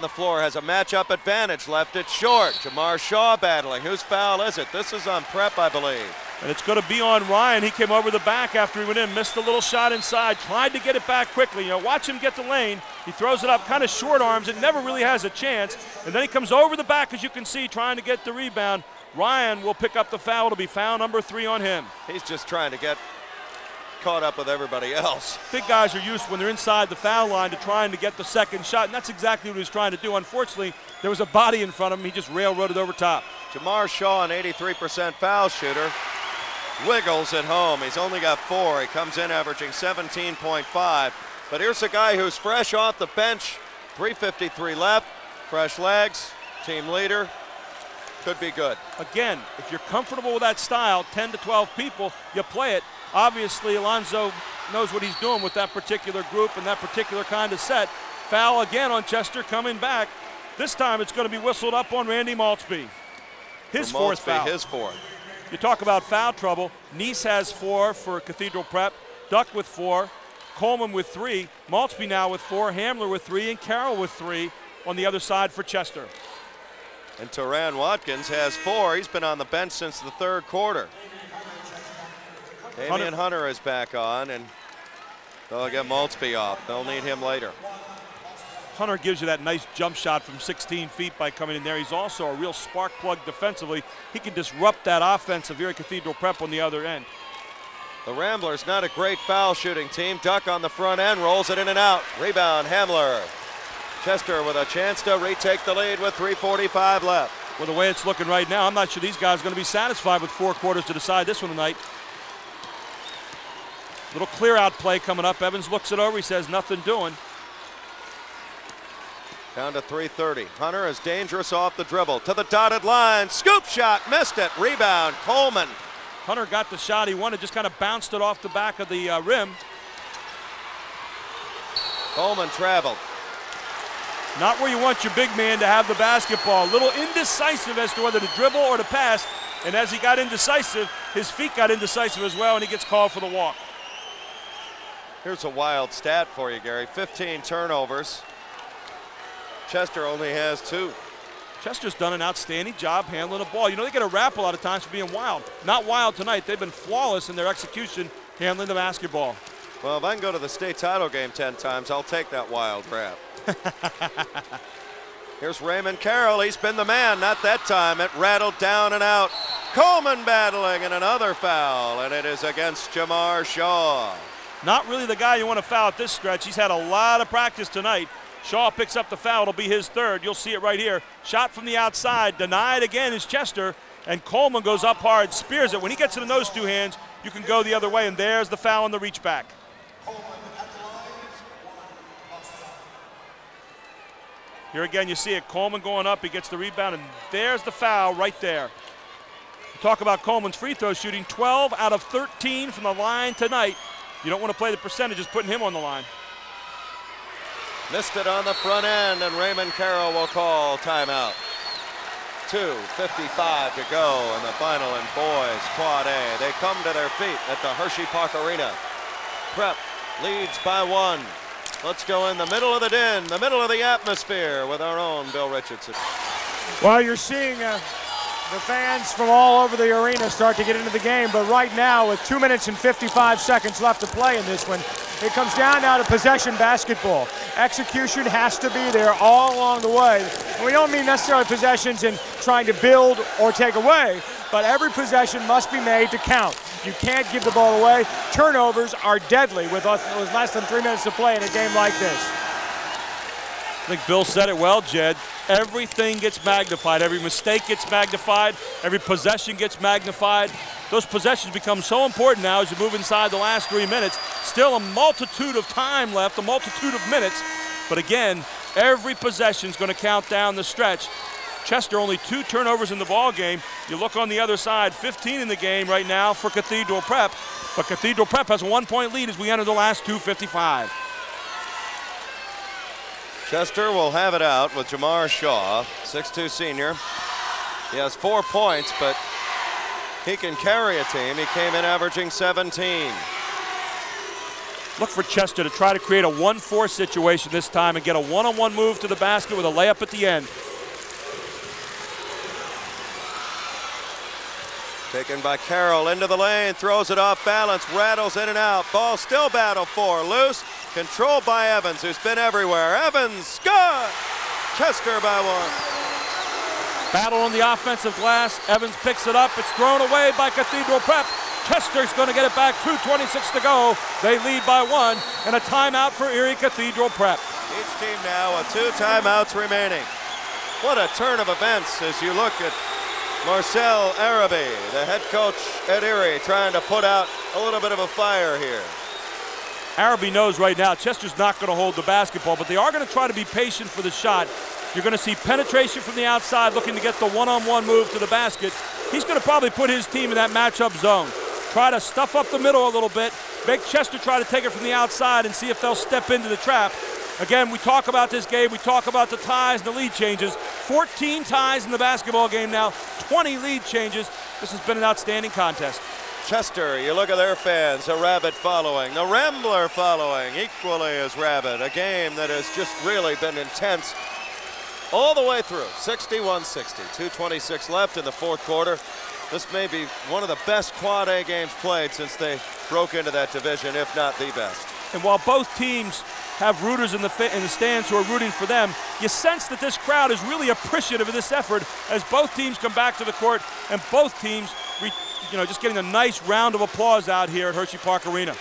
the floor, has a matchup advantage, left it short. Jamar Shaw battling. Whose foul is it? This is on Prep, I believe. And it's going to be on Ryan. He came over the back after he went in, missed a little shot inside, tried to get it back quickly. You know, watch him get the lane. He throws it up, kind of short arms. It never really has a chance. And then he comes over the back, as you can see, trying to get the rebound. Ryan will pick up the foul. It'll be foul number 3 on him. He's just trying to get caught up with everybody else. Big guys are used when they're inside the foul line to trying to get the second shot, and that's exactly what he was trying to do. Unfortunately, there was a body in front of him. He just railroaded over top. Jamar Shaw, an 83% foul shooter, wiggles at home. He's only got 4. He comes in averaging 17.5. But here's a guy who's fresh off the bench. 3:53 left, fresh legs, team leader. Could be good. Again, if you're comfortable with that style, 10 to 12 people, you play it. Obviously, Alonzo knows what he's doing with that particular group and that particular kind of set. Foul again on Chester coming back. This time it's going to be whistled up on Randy Maltzby. His fourth foul. His fourth. You talk about foul trouble. Neese has 4 for Cathedral Prep. Duck with 4. Coleman with 3. Maltzby now with 4. Hamler with 3. And Carroll with 3 on the other side for Chester. And Teran Watkins has 4. He's been on the bench since the 3rd quarter. Damian Hunter is back on, and they'll get Maltzby off. They'll need him later. Hunter gives you that nice jump shot from 16 feet by coming in there. He's also a real spark plug defensively. He can disrupt that offense of Erie Cathedral Prep on the other end. The Ramblers not a great foul shooting team. Duck on the front end, rolls it in and out. Rebound, Hamler. Chester with a chance to retake the lead with 3:45 left. Well, the way it's looking right now, I'm not sure these guys are going to be satisfied with 4 quarters to decide this one tonight. Little clear out play coming up. Evans looks it over. He says nothing doing. Down to 3:30. Hunter is dangerous off the dribble. To the dotted line. Scoop shot. Missed it. Rebound. Coleman. Hunter got the shot he wanted. Just kind of bounced it off the back of the rim. Coleman traveled. Not where you want your big man to have the basketball. A little indecisive as to whether to dribble or to pass. And as he got indecisive, his feet got indecisive as well, and he gets called for the walk. Here's a wild stat for you, Gary. 15 turnovers. Chester only has 2. Chester's done an outstanding job handling the ball. You know, they get a rap a lot of times for being wild. Not wild tonight. They've been flawless in their execution handling the basketball. Well, if I can go to the state title game 10 times, I'll take that wild rap. Here's Raymond Carroll. He's been the man. Not that time. It rattled down and out. Coleman battling, and another foul, and it is against Jamar Shaw. Not really the guy you want to foul at this stretch. He's had a lot of practice tonight. Shaw picks up the foul. It'll be his 3rd. You'll see it right here. Shot from the outside. Denied again is Chester. And Coleman goes up hard, spears it. When he gets it in those 2 hands, you can go the other way. And there's the foul on the reach back. Here again, you see it. Coleman going up. He gets the rebound. And there's the foul right there. Talk about Coleman's free throw shooting. 12 out of 13 from the line tonight. You don't want to play the percentages, putting him on the line. Missed it on the front end, and Raymond Carroll will call timeout. 2:55 to go in the final in boys quad A. They come to their feet at the Hershey Park Arena. Prep leads by 1. Let's go in the middle of the den, the middle of the atmosphere with our own Bill Richardson. Well, you're seeing the fans from all over the arena start to get into the game, but right now with 2 minutes and 55 seconds left to play in this one, it comes down now to possession basketball. Execution has to be there all along the way. And we don't mean necessarily possessions in trying to build or take away, but every possession must be made to count. You can't give the ball away. Turnovers are deadly with less than 3 minutes to play in a game like this. I think Bill said it well, Jed. Everything gets magnified. Every mistake gets magnified. Every possession gets magnified. Those possessions become so important now as you move inside the last 3 minutes. Still a multitude of time left, a multitude of minutes. But again, every possession is going to count down the stretch. Chester only 2 turnovers in the ball game. You look on the other side, 15 in the game right now for Cathedral Prep. But Cathedral Prep has a 1-point lead as we enter the last 2:55. Chester will have it out with Jamar Shaw, 6'2" senior. He has 4 points, but he can carry a team. He came in averaging 17. Look for Chester to try to create a 1-4 situation this time and get a one-on-one move to the basket with a layup at the end. Taken by Carroll into the lane, throws it off balance, rattles in and out. Ball still battled for, loose, controlled by Evans, who's been everywhere. Evans, good! Chester by 1. Battle on the offensive glass. Evans picks it up. It's thrown away by Cathedral Prep. Chester's going to get it back. 2:26 to go. They lead by 1, and a timeout for Erie Cathedral Prep. Each team now with 2 timeouts remaining. What a turn of events as you look at Marcel Arabi, the head coach at Erie, trying to put out a little bit of a fire here. Arabi knows right now Chester's not going to hold the basketball, but they are going to try to be patient for the shot. You're going to see penetration from the outside, looking to get the one-on-one move to the basket. He's going to probably put his team in that matchup zone. Try to stuff up the middle a little bit, make Chester try to take it from the outside and see if they'll step into the trap. Again, we talk about this game, we talk about the ties and the lead changes. 14 ties in the basketball game now, 20 lead changes. This has been an outstanding contest. Chester, you look at their fans, a rabid following, the Rambler following, equally as rabid. A game that has just really been intense all the way through. 61-60, 2:26 left in the fourth quarter. This may be one of the best Quad A games played since they broke into that division, if not the best. And while both teams have rooters in the stands who are rooting for them, you sense that this crowd is really appreciative of this effort as both teams come back to the court and both teams, just getting a nice round of applause out here at Hershey Park Arena.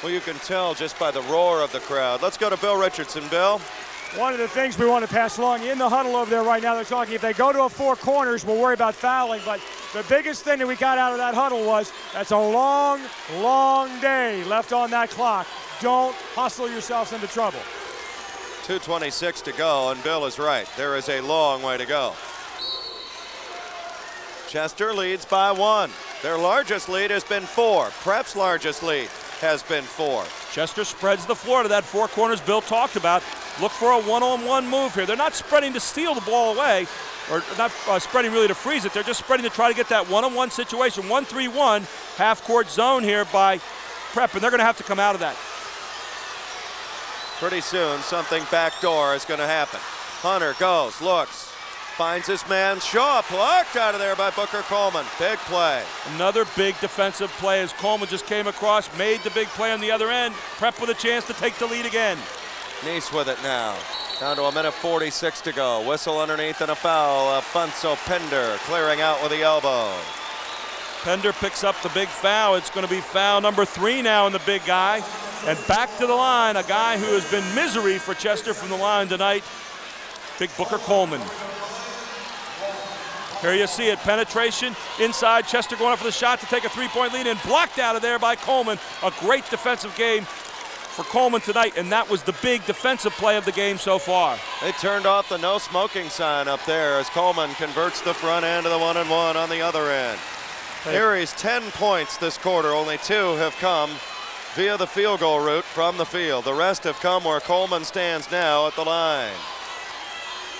Well, you can tell just by the roar of the crowd. Let's go to Bill Richardson. Bill? One of the things we want to pass along in the huddle over there right now, they're talking if they go to a 4 corners, we'll worry about fouling. But the biggest thing that we got out of that huddle was that's a long, long day left on that clock. Don't hustle yourselves into trouble. 2:26 to go, and Bill is right. There is a long way to go. Chester leads by 1. Their largest lead has been 4. Prep's largest lead has been 4. Chester spreads the floor to that 4 corners Bill talked about. Look for a one-on-one move here. They're not spreading to steal the ball away, or not spreading really to freeze it. They're just spreading to try to get that one-on-one situation. 1-3-1 half-court zone here by Prep, and they're going to have to come out of that. Pretty soon, something backdoor is going to happen. Hunter goes, looks, finds his man Shaw, plucked out of there by Booker Coleman. Big play. Another big defensive play as Coleman just came across, made the big play on the other end. Prep with a chance to take the lead again. Nice with it now. Down to 1:46 to go. Whistle underneath and a foul. Alfonso Pender clearing out with the elbow. Pender picks up the big foul. It's going to be foul number 3 now in the big guy. And back to the line, a guy who has been misery for Chester from the line tonight, Big Booker Coleman. Here you see it, penetration inside. Chester going up for the shot to take a 3-point lead and blocked out of there by Coleman. A great defensive game for Coleman tonight, and that was the big defensive play of the game so far. They turned off the no smoking sign up there as Coleman converts the front end of the 1-and-1 on the other end. Erie's 10 points this quarter, only 2 have come via the field goal route from the field. The rest have come where Coleman stands now at the line.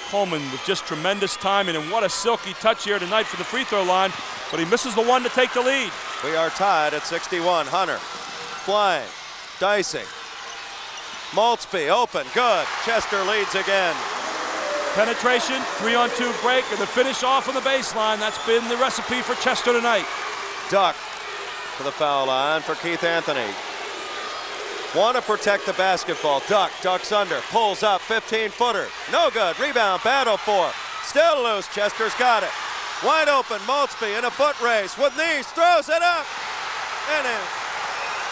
Coleman with just tremendous timing, and what a silky touch here tonight for the free throw line, but he misses the one to take the lead. We are tied at 61. Hunter flying, dicing. Maltzby open, good. Chester leads again. Penetration, 3-on-2 break, and the finish off on the baseline. That's been the recipe for Chester tonight. Duck to the foul line for Keith Anthony. Want to protect the basketball. Duck, ducks under, pulls up, 15-footer. No good, rebound, battle for. Still loose, Chester's got it. Wide open, Maltzby in a foot race with knees, throws it up, and in.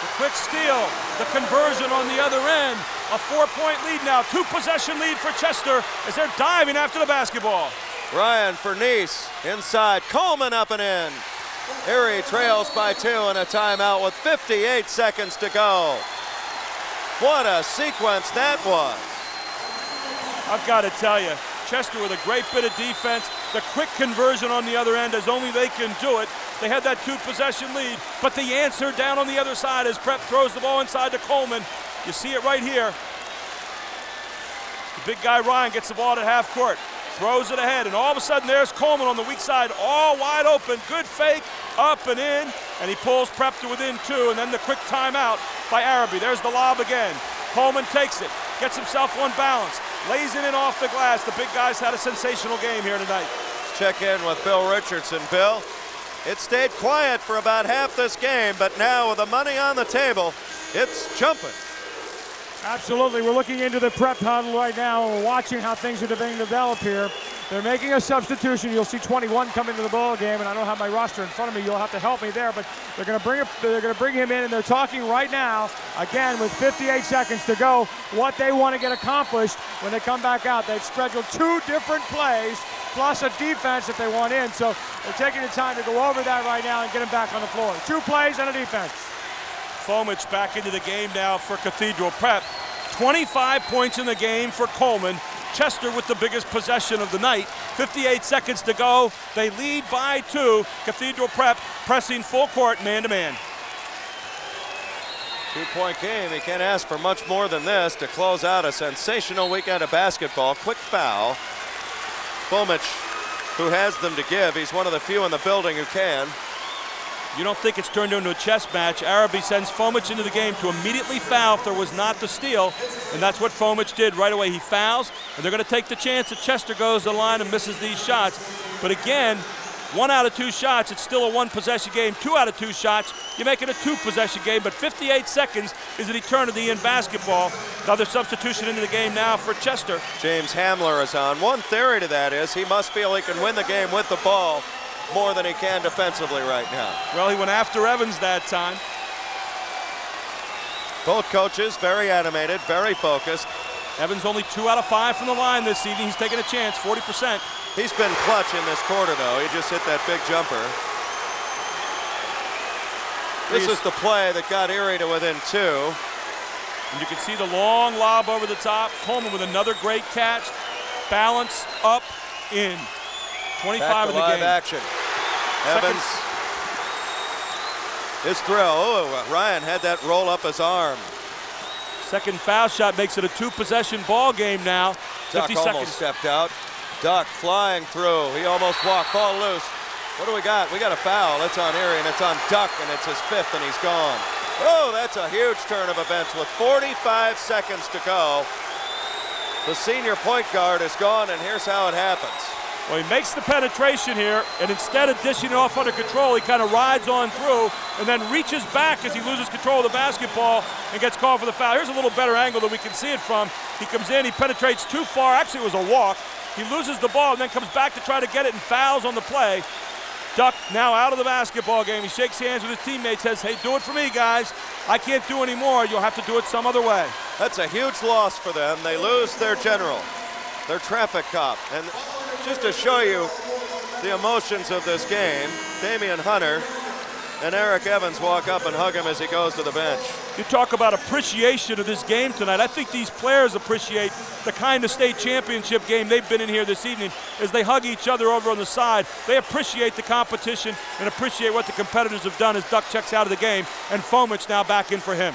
The quick steal, the conversion on the other end. A 4-point lead now, 2-possession lead for Chester as they're diving after the basketball. Ryan for Nice, inside, Coleman up and in. Erie trails by 2 and a timeout with 58 seconds to go. What a sequence that was. I've got to tell you, Chester with a great bit of defense, the quick conversion on the other end as only they can do it. They had that 2-possession lead, but the answer down on the other side as Prep throws the ball inside to Coleman. You see it right here. The big guy Ryan gets the ball at half court, throws it ahead, and all of a sudden there's Coleman on the weak side, all wide open. Good fake, up and in. and he pulls Prep to within 2, and then the quick timeout by Arabi. There's the lob again. Coleman takes it, gets himself on balance, lays it in off the glass. The big guys had a sensational game here tonight. Let's check in with Bill Richardson. Bill, it stayed quiet for about half this game, but now with the money on the table, it's jumping. Absolutely. We're looking into the Prep huddle right now, and we're watching how things are being developed here. They're making a substitution. You'll see 21 come into the ball game, and I don't have my roster in front of me. You'll have to help me there, but they're going to bring him in, and they're talking right now, again, with 58 seconds to go, what they want to get accomplished when they come back out. They've scheduled 2 different plays, plus a defense that they want in, so they're taking the time to go over that right now and get him back on the floor. 2 plays and a defense. Fomitch back into the game now for Cathedral Prep. 25 points in the game for Coleman. Chester with the biggest possession of the night. 58 seconds to go. They lead by 2. Cathedral Prep pressing full court, man-to-man. 2-point game. He can't ask for much more than this to close out a sensational weekend of basketball. Quick foul. Fomitch, who has them to give. He's one of the few in the building who can. You don't think it's turned into a chess match. Arabi sends Fomitch into the game to immediately foul if there was not the steal, and that's what Fomitch did right away. He fouls, and they're going to take the chance that Chester goes to the line and misses these shots. But again, 1 out of 2 shots, it's still a 1-possession game. 2 out of 2 shots, you make it a 2-possession game, but 58 seconds is an eternity in basketball. Another substitution into the game now for Chester. James Hamler is on. One theory to that is he must feel he can win the game with the ball more than he can defensively right now. Well, he went after Evans that time. Both coaches very animated, very focused. Evans only 2 out of 5 from the line this evening. He's taking a chance, 40%. He's been clutch in this quarter, though. He just hit that big jumper. This is the play that got Erie to within 2. And you can see the long lob over the top. Coleman with another great catch. Balance, up, in. 25 in the game. Action. Evans. His throw. Oh, Ryan had that roll up his arm. Second foul shot makes it a 2-possession ball game now. Duck 50 almost seconds. stepped out. Duck flying through. He almost walked. Ball loose. What do we got? We got a foul. It's on Erie, and it's on Duck, and it's his 5th, and he's gone. Oh, that's a huge turn of events with 45 seconds to go. The senior point guard is gone, and here's how it happens. Well, he makes the penetration here, and instead of dishing it off under control, he kind of rides on through and then reaches back as he loses control of the basketball and gets called for the foul. Here's a little better angle that we can see it from. He comes in, he penetrates too far. Actually, it was a walk. He loses the ball and then comes back to try to get it and fouls on the play. Duck now out of the basketball game. He shakes hands with his teammates, says, hey, do it for me, guys. I can't do any more. You'll have to do it some other way. That's a huge loss for them. They lose their general, their traffic cop. And just to show you the emotions of this game, Damian Hunter and Eric Evans walk up and hug him as he goes to the bench. You talk about appreciation of this game tonight. I think these players appreciate the kind of state championship game they've been in here this evening as they hug each other over on the side. They appreciate the competition and appreciate what the competitors have done as Duck checks out of the game, and Fomitch now back in for him.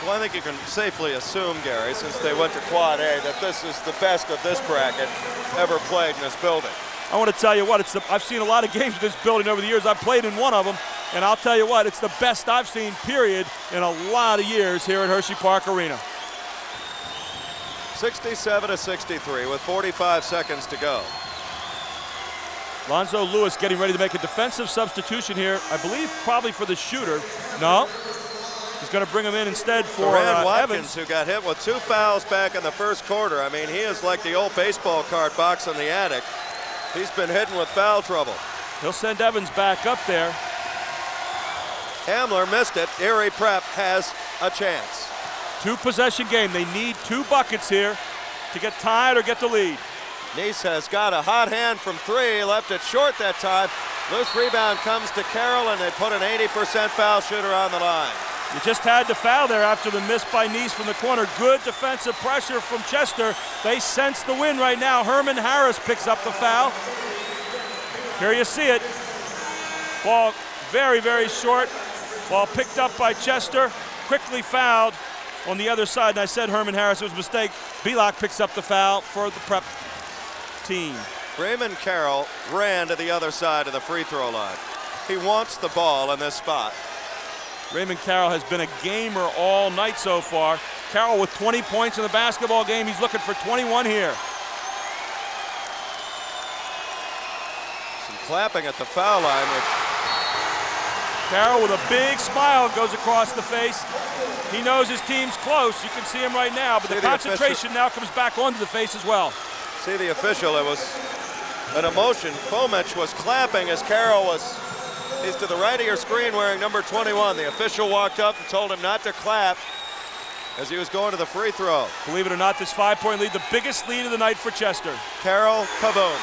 Well, I think you can safely assume, Gary, since they went to Quad A, that this is the best of this bracket ever played in this building. I want to tell you what, I've seen a lot of games in this building over the years. I've played in one of them, and I'll tell you what, it's the best I've seen, period, in a lot of years here at Hershey Park Arena. 67-63 with 45 seconds to go. Lonzo Lewis getting ready to make a defensive substitution here, I believe probably for the shooter. No. He's going to bring him in instead for Duran Watkins, Evans, who got hit with 2 fouls back in the first quarter. I mean, he is like the old baseball card box in the attic. He's been hitting with foul trouble. He'll send Evans back up there. Hamler missed it. Erie Prep has a chance. 2-possession game. They need 2 buckets here to get tied or get the lead. Neese has got a hot hand from 3, left it short that time. Loose rebound comes to Carroll, and they put an 80% foul shooter on the line. You just had to foul there after the miss by Neese from the corner. Good defensive pressure from Chester. They sense the win right now. Herman Harris picks up the foul. Here you see it. Ball very, very short. Ball picked up by Chester. Quickly fouled on the other side. And I said Herman Harris, it was a mistake. Belak picks up the foul for the Prep team. Raymond Carroll ran to the other side of the free throw line. He wants the ball in this spot. Raymond Carroll has been a gamer all night so far. Carroll with 20 points in the basketball game. He's looking for 21 here. Some clapping at the foul line, which Carroll with a big smile goes across the face. He knows his team's close. You can see him right now, but the concentration now comes back onto the face as well. See the official, it was an emotion. Fomich was clapping as Carroll he's to the right of your screen wearing number 21. The official walked up and told him not to clap as he was going to the free throw. Believe it or not, this 5-point lead, the biggest lead of the night for Chester. Carroll, kaboom.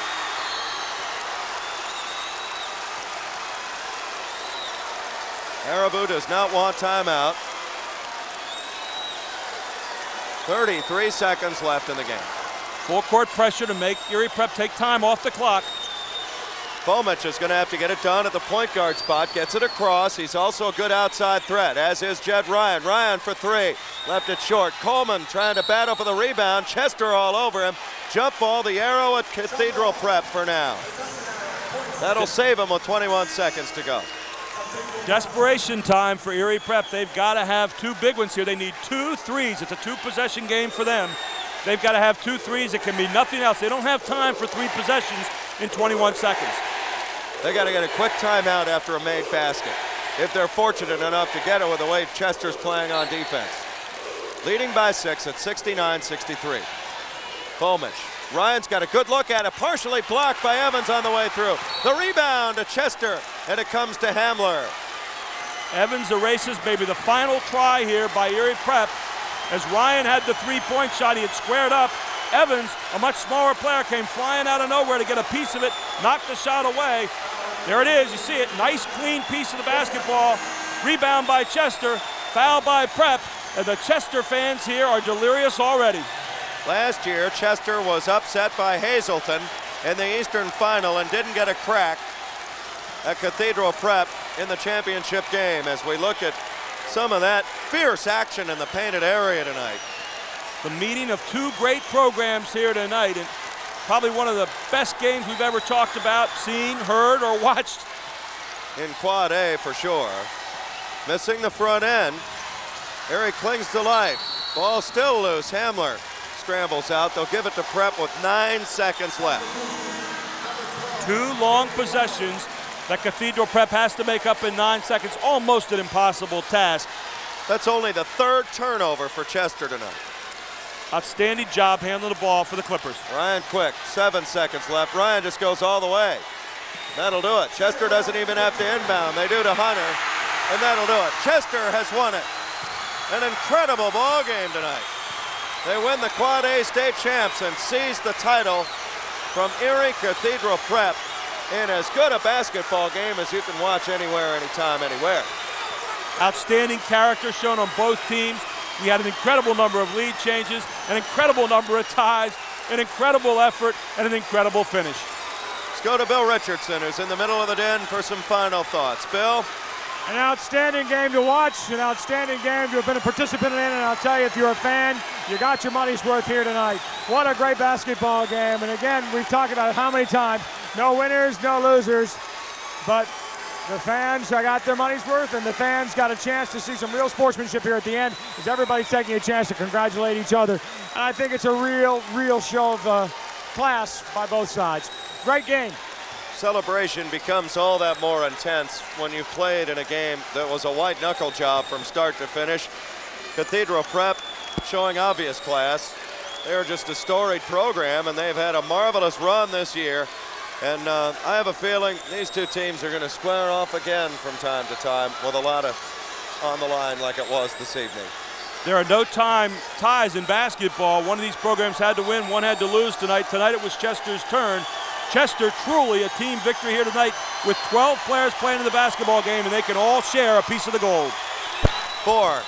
Haribo does not want timeout. 33 seconds left in the game. Full court pressure to make Erie Prep take time off the clock. Fomich is going to have to get it done at the point guard spot. Gets it across. He's also a good outside threat, as is Jed Ryan. Ryan for three. Left it short. Coleman trying to battle for the rebound. Chester all over him. Jump ball, the arrow at Cathedral Prep for now. That'll save him with 21 seconds to go. Desperation time for Erie Prep. They've got to have two big ones here. They need 2 threes. It's a 2-possession game for them. They've got to have 2 threes. It can be nothing else. They don't have time for 3 possessions in 21 seconds. They got to get a quick timeout after a made basket, if they're fortunate enough to get it with the way Chester's playing on defense. Leading by 6 at 69-63. Fomich. Ryan's got a good look at it, partially blocked by Evans on the way through. The rebound to Chester, and it comes to Hamler. Evans erases maybe the final try here by Erie Prep. As Ryan had the 3-point shot, he had squared up. Evans, a much smaller player, came flying out of nowhere to get a piece of it, knocked the shot away. There it is, you see it, nice clean piece of the basketball. Rebound by Chester, foul by Prep, and the Chester fans here are delirious already. Last year, Chester was upset by Hazleton in the Eastern Final and didn't get a crack at Cathedral Prep in the championship game, as we look at some of that fierce action in the painted area tonight. The meeting of 2 great programs here tonight, and probably one of the best games we've ever talked about, seen, heard, or watched. In Quad A for sure. Missing the front end. Erie clings to life. Ball still loose. Hamler scrambles out. They'll give it to Prep with 9 seconds left. 2 long possessions that Cathedral Prep has to make up in 9 seconds. Almost an impossible task. That's only the 3rd turnover for Chester tonight. Outstanding job handling the ball for the Clippers. Ryan Quick, 7 seconds left. Ryan just goes all the way. That'll do it. Chester doesn't even have to inbound. They do to Hunter, and that'll do it. Chester has won it. An incredible ball game tonight. They win the Quad A state champs and seize the title from Erie Cathedral Prep in as good a basketball game as you can watch anywhere, anytime, anywhere. Outstanding character shown on both teams. We had an incredible number of lead changes, an incredible number of ties, an incredible effort, and an incredible finish. Let's go to Bill Richardson, who's in the middle of the den, for some final thoughts. Bill? An outstanding game to watch, an outstanding game to have been a participant in, and I'll tell you, if you're a fan, you got your money's worth here tonight. What a great basketball game, and again, we've talked about it how many times. No winners, no losers, but the fans got their money's worth, and the fans got a chance to see some real sportsmanship here at the end, as everybody's taking a chance to congratulate each other. And I think it's a real show of class by both sides. Great game. Celebration becomes all that more intense when you've played in a game that was a white knuckle job from start to finish. Cathedral Prep showing obvious class. They're just a storied program, and they've had a marvelous run this year. And I have a feeling these 2 teams are going to square off again from time to time with a lot of on the line like it was this evening. There are no ties in basketball. One of these programs had to win, one had to lose tonight. Tonight it was Chester's turn. Chester truly a team victory here tonight with 12 players playing in the basketball game, and they can all share a piece of the gold. For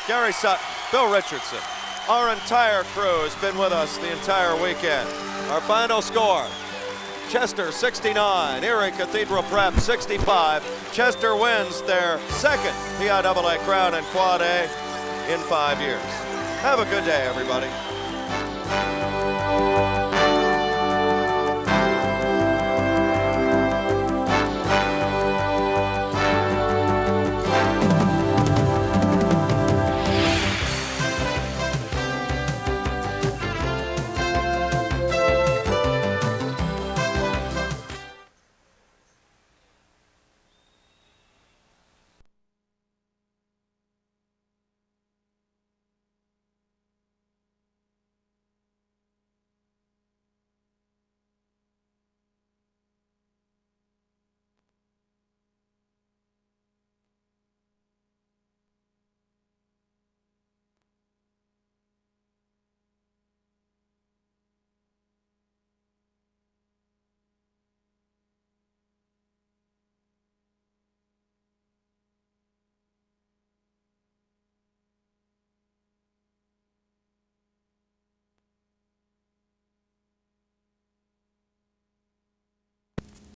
Gary Sutton, Bill Richardson, our entire crew has been with us the entire weekend. Our final score, Chester 69, Erie Cathedral Prep 65. Chester wins their 2nd PIAA crown in Quad A in 5 years. Have a good day, everybody.